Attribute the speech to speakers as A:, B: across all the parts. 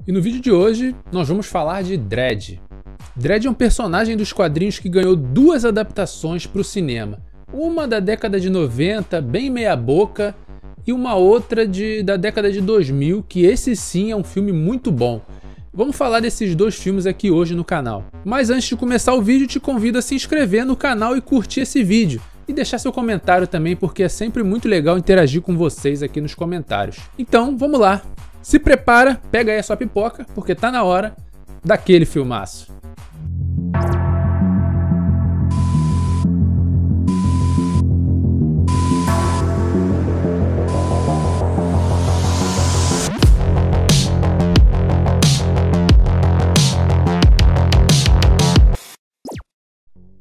A: E no vídeo de hoje nós vamos falar de Dredd. Dredd é um personagem dos quadrinhos que ganhou duas adaptações para o cinema. Uma da década de 90, bem meia boca, e uma outra da década de 2000, que esse sim é um filme muito bom. Vamos falar desses dois filmes aqui hoje no canal. Mas antes de começar o vídeo, te convido a se inscrever no canal e curtir esse vídeo. E deixar seu comentário também, porque é sempre muito legal interagir com vocês aqui nos comentários. Então, vamos lá. Se prepara, pega aí a sua pipoca, porque tá na hora daquele filmaço.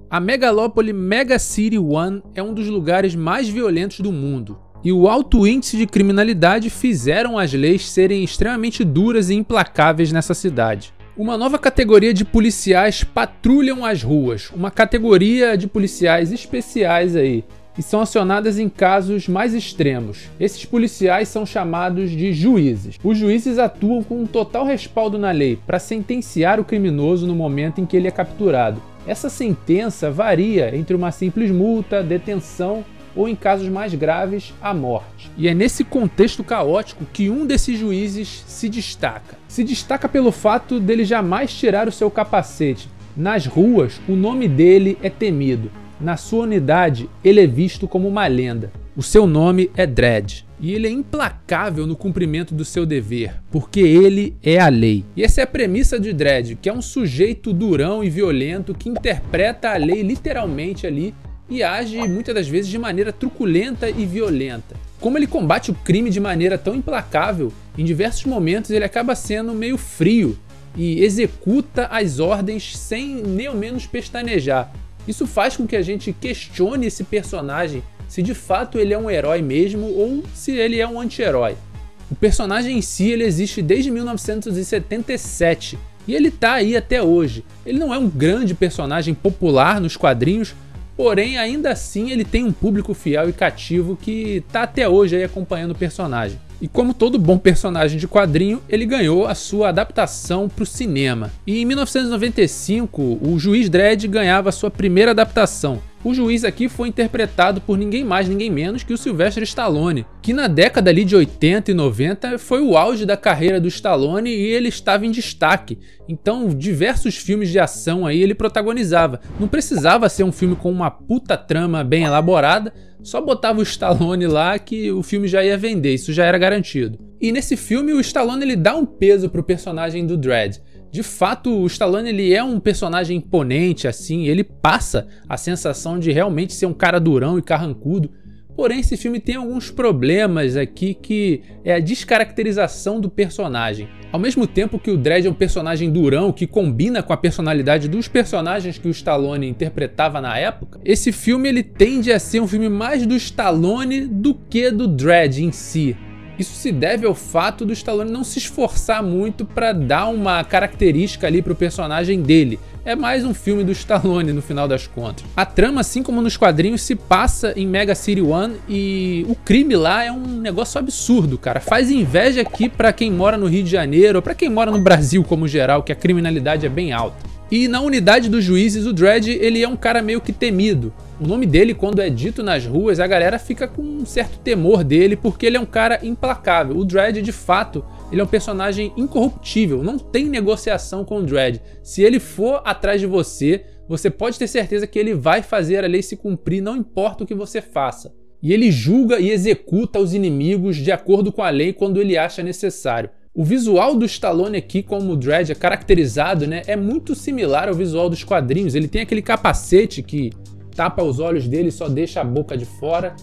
A: A megalópole Mega City 1 é um dos lugares mais violentos do mundo, e o alto índice de criminalidade fizeram as leis serem extremamente duras e implacáveis nessa cidade. Uma nova categoria de policiais patrulham as ruas, uma categoria de policiais especiais aí, e são acionadas em casos mais extremos. Esses policiais são chamados de juízes. Os juízes atuam com um total respaldo na lei para sentenciar o criminoso no momento em que ele é capturado. Essa sentença varia entre uma simples multa, detenção ou, em casos mais graves, a morte. E é nesse contexto caótico que um desses juízes se destaca. Se destaca pelo fato dele jamais tirar o seu capacete. Nas ruas, o nome dele é temido. Na sua unidade, ele é visto como uma lenda. O seu nome é Dredd. E ele é implacável no cumprimento do seu dever, porque ele é a lei. E essa é a premissa de Dredd, que é um sujeito durão e violento que interpreta a lei literalmente ali e age muitas das vezes de maneira truculenta e violenta. Como ele combate o crime de maneira tão implacável, em diversos momentos ele acaba sendo meio frio e executa as ordens sem nem ao menos pestanejar. Isso faz com que a gente questione esse personagem, se de fato ele é um herói mesmo ou se ele é um anti-herói. O personagem em si ele existe desde 1977 e ele tá aí até hoje. Ele não é um grande personagem popular nos quadrinhos, porém ainda assim ele tem um público fiel e cativo que tá até hoje aí acompanhando o personagem. E como todo bom personagem de quadrinho, ele ganhou a sua adaptação para o cinema. E em 1995, o Juiz Dredd ganhava a sua primeira adaptação. O juiz aqui foi interpretado por ninguém mais, ninguém menos que o Sylvester Stallone, que na década ali de 80 e 90 foi o auge da carreira do Stallone e ele estava em destaque. Então, diversos filmes de ação aí ele protagonizava. Não precisava ser um filme com uma puta trama bem elaborada, só botava o Stallone lá que o filme já ia vender, isso já era garantido. E nesse filme o Stallone ele dá um peso pro personagem do Dredd. De fato, o Stallone ele é um personagem imponente, assim, ele passa a sensação de realmente ser um cara durão e carrancudo. Porém, esse filme tem alguns problemas aqui que é a descaracterização do personagem. Ao mesmo tempo que o Dredd é um personagem durão que combina com a personalidade dos personagens que o Stallone interpretava na época, esse filme ele tende a ser um filme mais do Stallone do que do Dredd em si. Isso se deve ao fato do Stallone não se esforçar muito para dar uma característica ali para o personagem dele. É mais um filme do Stallone no final das contas. A trama, assim como nos quadrinhos, se passa em Mega City 1 e o crime lá é um negócio absurdo, cara. Faz inveja aqui para quem mora no Rio de Janeiro ou para quem mora no Brasil como geral, que a criminalidade é bem alta. E na unidade dos juízes, o Dredd ele é um cara meio que temido. O nome dele, quando é dito nas ruas, a galera fica com um certo temor dele, porque ele é um cara implacável. O Dredd, de fato, ele é um personagem incorruptível, não tem negociação com o Dredd. Se ele for atrás de você, você pode ter certeza que ele vai fazer a lei se cumprir, não importa o que você faça. E ele julga e executa os inimigos de acordo com a lei quando ele acha necessário. O visual do Stallone aqui, como o Dredd é caracterizado, né, é muito similar ao visual dos quadrinhos. Ele tem aquele capacete que tapa os olhos dele e só deixa a boca de fora.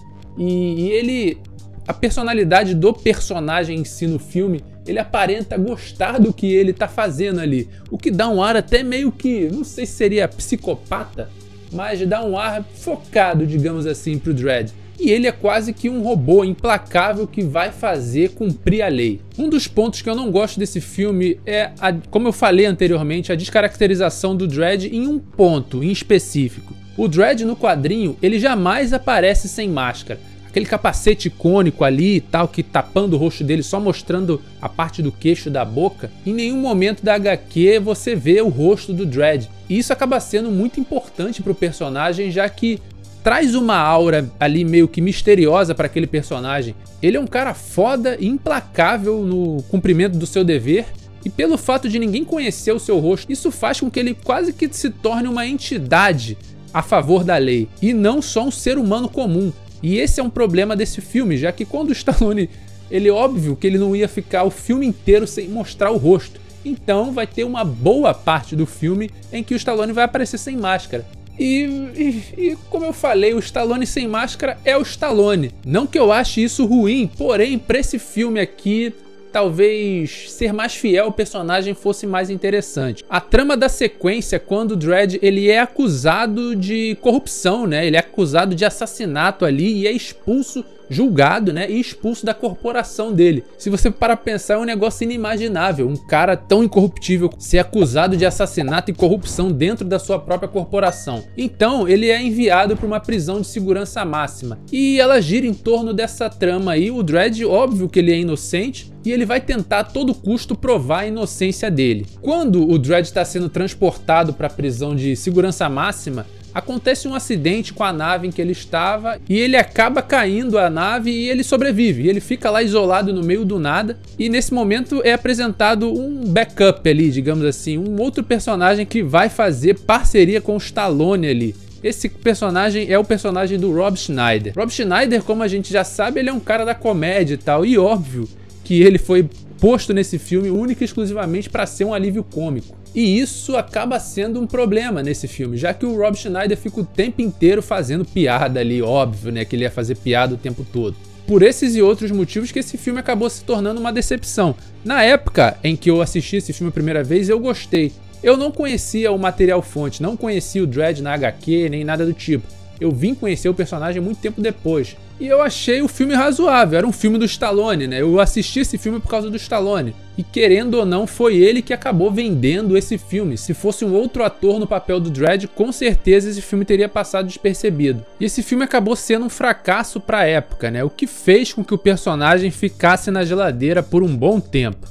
A: A personalidade do personagem em si no filme, ele aparenta gostar do que ele tá fazendo ali. O que dá um ar até meio que, não sei se seria psicopata, mas dá um ar focado, digamos assim, pro Dredd. E ele é quase que um robô implacável que vai fazer cumprir a lei. Um dos pontos que eu não gosto desse filme é, como eu falei anteriormente, a descaracterização do Dredd em um ponto em específico. O Dredd no quadrinho, ele jamais aparece sem máscara. aquele capacete icônico ali e tal, que tapando o rosto dele, só mostrando a parte do queixo da boca. Em nenhum momento da HQ você vê o rosto do Dredd. E isso acaba sendo muito importante pro personagem, já que traz uma aura ali meio que misteriosa para aquele personagem. Ele é um cara foda e implacável no cumprimento do seu dever, e pelo fato de ninguém conhecer o seu rosto, isso faz com que ele quase que se torne uma entidade a favor da lei, e não só um ser humano comum. E esse é um problema desse filme, já que quando o Stallone, ele óbvio que ele não ia ficar o filme inteiro sem mostrar o rosto. Então vai ter uma boa parte do filme em que o Stallone vai aparecer sem máscara. E como eu falei, o Stallone sem máscara é o Stallone. Não que eu ache isso ruim, porém, para esse filme aqui, talvez ser mais fiel ao personagem fosse mais interessante. A trama da sequência, quando o Dredd ele é acusado de corrupção, né? Ele é acusado de assassinato ali e é expulso, julgado, né? E expulso da corporação dele. Se você parar pra pensar, é um negócio inimaginável. Um cara tão incorruptível ser acusado de assassinato e corrupção dentro da sua própria corporação. Então, ele é enviado para uma prisão de segurança máxima. E ela gira em torno dessa trama aí. O Dredd, óbvio que ele é inocente, e ele vai tentar a todo custo provar a inocência dele. Quando o Dredd está sendo transportado para a prisão de segurança máxima, acontece um acidente com a nave em que ele estava e ele acaba caindo a nave e ele sobrevive. E ele fica lá isolado no meio do nada, e nesse momento é apresentado um backup ali, digamos assim, um outro personagem que vai fazer parceria com o Stallone ali. Esse personagem é o personagem do Rob Schneider. Rob Schneider, como a gente já sabe, ele é um cara da comédia e tal, e óbvio que ele foi posto nesse filme única e exclusivamente para ser um alívio cômico. E isso acaba sendo um problema nesse filme, já que o Rob Schneider fica o tempo inteiro fazendo piada ali, óbvio, né, que ele ia fazer piada o tempo todo. Por esses e outros motivos que esse filme acabou se tornando uma decepção. Na época em que eu assisti esse filme a primeira vez, eu gostei. Eu não conhecia o material fonte, não conhecia o Dredd na HQ, nem nada do tipo. Eu vim conhecer o personagem muito tempo depois. E eu achei o filme razoável, era um filme do Stallone, né? Eu assisti esse filme por causa do Stallone. E querendo ou não, foi ele que acabou vendendo esse filme. Se fosse um outro ator no papel do Dredd, com certeza esse filme teria passado despercebido. E esse filme acabou sendo um fracasso pra época, né? O que fez com que o personagem ficasse na geladeira por um bom tempo.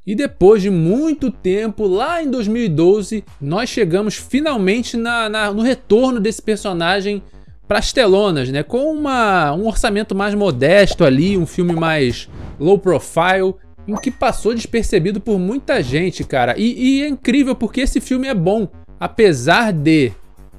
A: E depois de muito tempo, lá em 2012, nós chegamos finalmente no retorno desse personagem para as telonas, né? Com um orçamento mais modesto ali, um filme mais low profile, em que passou despercebido por muita gente, cara. E é incrível porque esse filme é bom, apesar de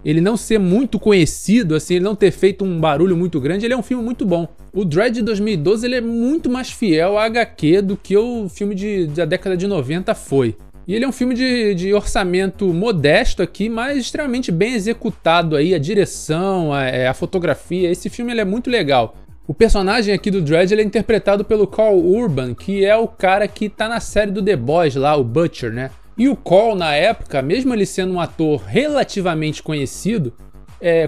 A: ele não ser muito conhecido, assim, ele não ter feito um barulho muito grande, ele é um filme muito bom. O Dredd de 2012 ele é muito mais fiel à HQ do que o filme da década de 90 foi. E ele é um filme de orçamento modesto aqui, mas extremamente bem executado aí, a direção, a fotografia. Esse filme ele é muito legal. O personagem aqui do Dredd ele é interpretado pelo Karl Urban, que é o cara que tá na série do The Boys lá, o Butcher, né? E o Karl, na época, mesmo ele sendo um ator relativamente conhecido,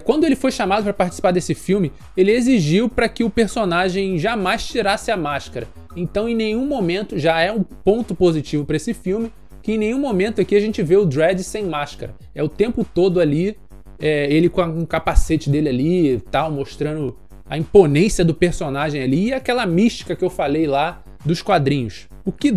A: quando ele foi chamado para participar desse filme, ele exigiu para que o personagem jamais tirasse a máscara. Então, em nenhum momento, já é um ponto positivo para esse filme, que em nenhum momento aqui a gente vê o Dredd sem máscara. É o tempo todo ali, ele com um capacete dele ali, tal, mostrando a imponência do personagem ali e aquela mística que eu falei lá dos quadrinhos. O que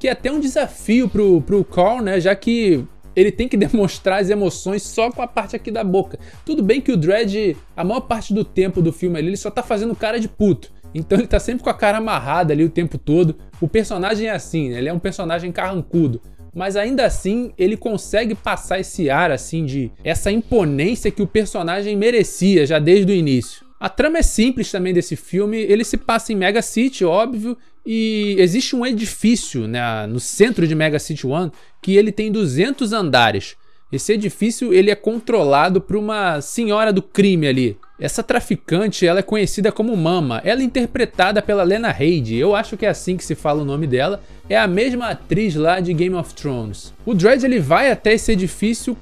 A: é até um desafio pro Karl, né? Já que ele tem que demonstrar as emoções só com a parte aqui da boca. Tudo bem que o Dredd, a maior parte do tempo do filme ali, ele só tá fazendo cara de puto. Então ele tá sempre com a cara amarrada ali o tempo todo. O personagem é assim, né? Ele é um personagem carrancudo. Mas ainda assim, ele consegue passar esse ar assim essa imponência que o personagem merecia já desde o início. A trama é simples também desse filme, ele se passa em Mega City, óbvio, e existe um edifício, né, no centro de Mega City 1 que ele tem 200 andares. Esse edifício ele é controlado por uma senhora do crime ali, Essa traficante, ela é conhecida como Mama, ela é interpretada pela Lena Headey, eu acho que é assim que se fala o nome dela, é a mesma atriz lá de Game of Thrones. O Dredd ele vai até esse edifício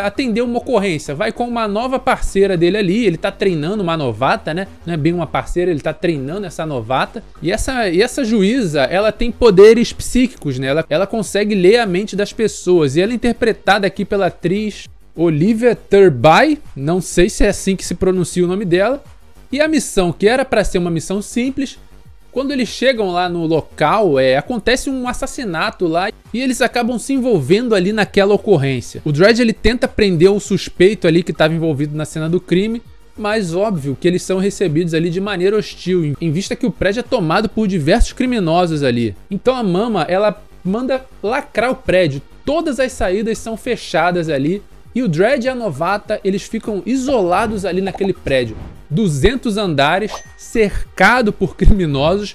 A: atender uma ocorrência, vai com uma nova parceira dele ali, ele tá treinando uma novata, né? Não é bem uma parceira, ele tá treinando essa novata. E essa juíza, ela tem poderes psíquicos, né? Ela consegue ler a mente das pessoas e ela é interpretada aqui pela atriz Olivia Turby, não sei se é assim que se pronuncia o nome dela. E a missão, que era para ser uma missão simples, quando eles chegam lá no local, acontece um assassinato lá e eles acabam se envolvendo ali naquela ocorrência. O Dredd ele tenta prender o suspeito ali que estava envolvido na cena do crime, mas óbvio que eles são recebidos ali de maneira hostil, em vista que o prédio é tomado por diversos criminosos ali. Então a Mama, ela manda lacrar o prédio, todas as saídas são fechadas ali. E o Dredd e a novata, eles ficam isolados ali naquele prédio. 200 andares, cercado por criminosos,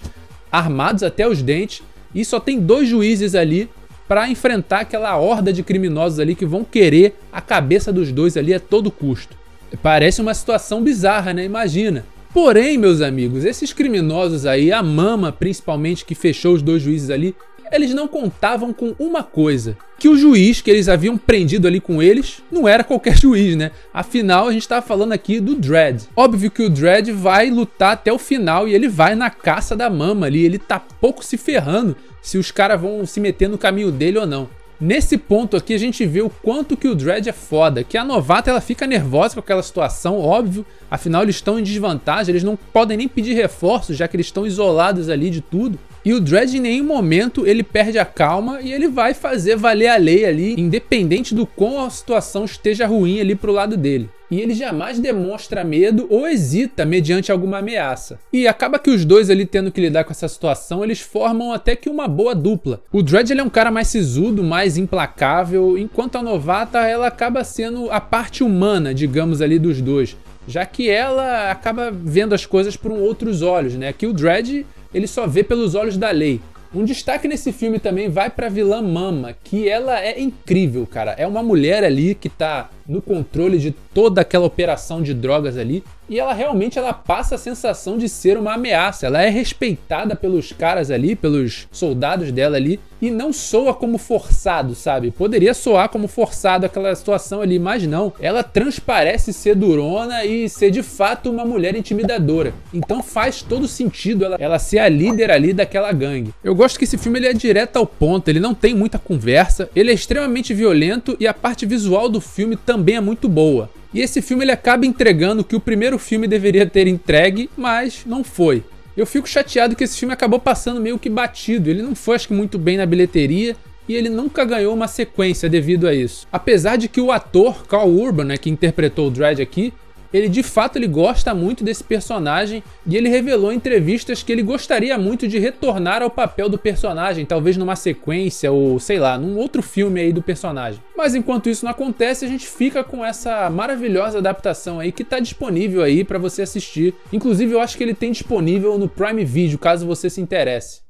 A: armados até os dentes. E só tem 2 juízes ali para enfrentar aquela horda de criminosos ali que vão querer a cabeça dos 2 ali a todo custo. Parece uma situação bizarra, né? Imagina. Porém, meus amigos, esses criminosos aí, a Mama principalmente, que fechou os 2 juízes ali, eles não contavam com uma coisa, que o juiz que eles haviam prendido ali com eles não era qualquer juiz, né? Afinal, a gente estava falando aqui do Dredd. Óbvio que o Dredd vai lutar até o final e ele vai na caça da Mama ali, ele tá pouco se ferrando se os caras vão se meter no caminho dele ou não. Nesse ponto aqui a gente vê o quanto que o Dredd é foda, que a novata ela fica nervosa com aquela situação, óbvio, afinal eles estão em desvantagem, eles não podem nem pedir reforços, já que eles estão isolados ali de tudo. E o Dredd em nenhum momento ele perde a calma e ele vai fazer valer a lei ali, independente do quão a situação esteja ruim ali pro lado dele. E ele jamais demonstra medo ou hesita mediante alguma ameaça. E acaba que os 2 ali tendo que lidar com essa situação, eles formam até que uma boa dupla. O Dredd ele é um cara mais sisudo, mais implacável, enquanto a novata ela acaba sendo a parte humana, digamos ali, dos 2. Já que ela acaba vendo as coisas por outros olhos, né? Que o Dredd ele só vê pelos olhos da lei. Um destaque nesse filme também vai pra vilã Mama, que ela é incrível, cara. É uma mulher ali que tá no controle de toda aquela operação de drogas ali. E ela realmente passa a sensação de ser uma ameaça. Ela é respeitada pelos caras ali, pelos soldados dela ali. E não soa como forçado, sabe? Poderia soar como forçado aquela situação ali, mas não. Ela transparece ser durona e ser de fato uma mulher intimidadora. Então faz todo sentido ela ser a líder ali daquela gangue. Eu gosto que esse filme ele é direto ao ponto, ele não tem muita conversa. Ele é extremamente violento e a parte visual do filme também é muito boa. E esse filme ele acaba entregando o que o primeiro filme deveria ter entregue, mas não foi. Eu fico chateado que esse filme acabou passando meio que batido. Ele não foi, acho que, muito bem na bilheteria e ele nunca ganhou uma sequência devido a isso. Apesar de que o ator Karl Urban, né, que interpretou o Dredd aqui, ele de fato gosta muito desse personagem e ele revelou em entrevistas que ele gostaria muito de retornar ao papel do personagem, talvez numa sequência ou sei lá, num outro filme aí do personagem. Mas enquanto isso não acontece, a gente fica com essa maravilhosa adaptação aí que tá disponível aí pra você assistir. Inclusive eu acho que ele tem disponível no Prime Video, caso você se interesse.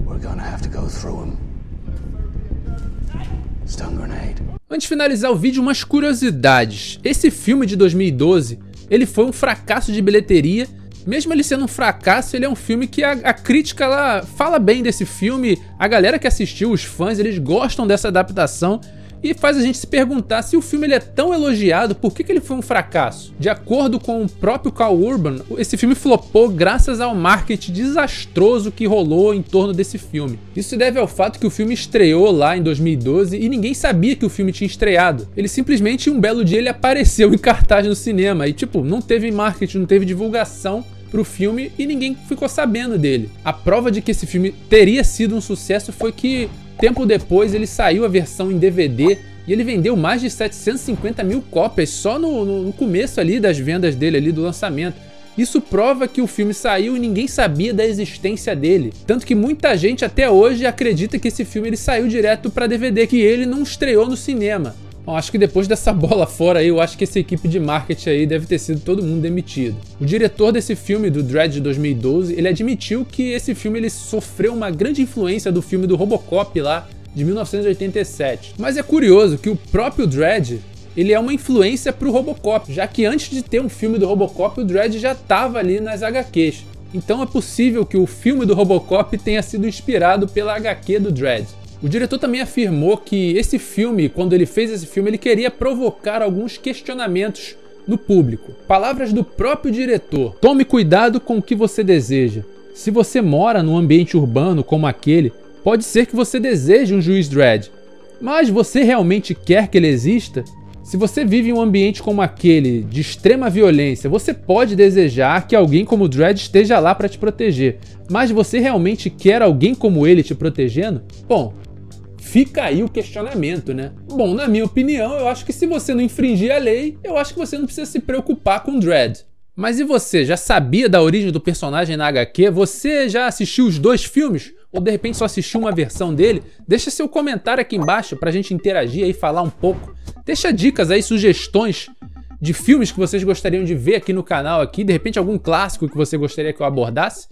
A: We're gonna have to go through him. Stun grenade. Antes de finalizar o vídeo, umas curiosidades. Esse filme de 2012, ele foi um fracasso de bilheteria. Mesmo ele sendo um fracasso, ele é um filme que a crítica lá fala bem desse filme. A galera que assistiu, os fãs, eles gostam dessa adaptação. E faz a gente se perguntar se o filme ele é tão elogiado, por que ele foi um fracasso? De acordo com o próprio Karl Urban, esse filme flopou graças ao marketing desastroso que rolou em torno desse filme. Isso se deve ao fato que o filme estreou lá em 2012 e ninguém sabia que o filme tinha estreado. Ele simplesmente, um belo dia, ele apareceu em cartaz no cinema e tipo, não teve marketing, não teve divulgação pro filme e ninguém ficou sabendo dele. A prova de que esse filme teria sido um sucesso foi que tempo depois ele saiu a versão em DVD e ele vendeu mais de 750 mil cópias só no começo ali das vendas dele ali do lançamento. Isso prova que o filme saiu e ninguém sabia da existência dele. Tanto que muita gente até hoje acredita que esse filme ele saiu direto para DVD, que ele não estreou no cinema. Bom, acho que depois dessa bola fora aí, eu acho que essa equipe de marketing aí deve ter sido todo mundo demitido. O diretor desse filme, do Dredd de 2012, ele admitiu que esse filme ele sofreu uma grande influência do filme do Robocop lá, de 1987. Mas é curioso que o próprio Dredd, ele é uma influência pro Robocop, já que antes de ter um filme do Robocop, o Dredd já estava ali nas HQs. Então é possível que o filme do Robocop tenha sido inspirado pela HQ do Dredd. O diretor também afirmou que esse filme, quando ele fez esse filme, ele queria provocar alguns questionamentos no público. Palavras do próprio diretor: tome cuidado com o que você deseja. Se você mora num ambiente urbano como aquele, pode ser que você deseje um juiz Dredd. Mas você realmente quer que ele exista? Se você vive em um ambiente como aquele, de extrema violência, você pode desejar que alguém como o Dredd esteja lá para te proteger. Mas você realmente quer alguém como ele te protegendo? Bom, fica aí o questionamento, né? Bom, na minha opinião, eu acho que se você não infringir a lei, eu acho que você não precisa se preocupar com o Dredd. Mas e você, já sabia da origem do personagem na HQ? Você já assistiu os 2 filmes? Ou de repente só assistiu uma versão dele? Deixa seu comentário aqui embaixo pra gente interagir aí e falar um pouco. Deixa dicas aí, sugestões de filmes que vocês gostariam de ver aqui no canal, aqui, de repente algum clássico que você gostaria que eu abordasse.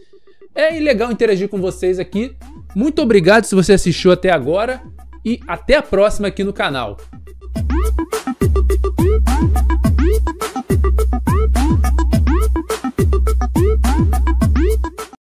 A: É legal interagir com vocês aqui. Muito obrigado se você assistiu até agora e até a próxima aqui no canal.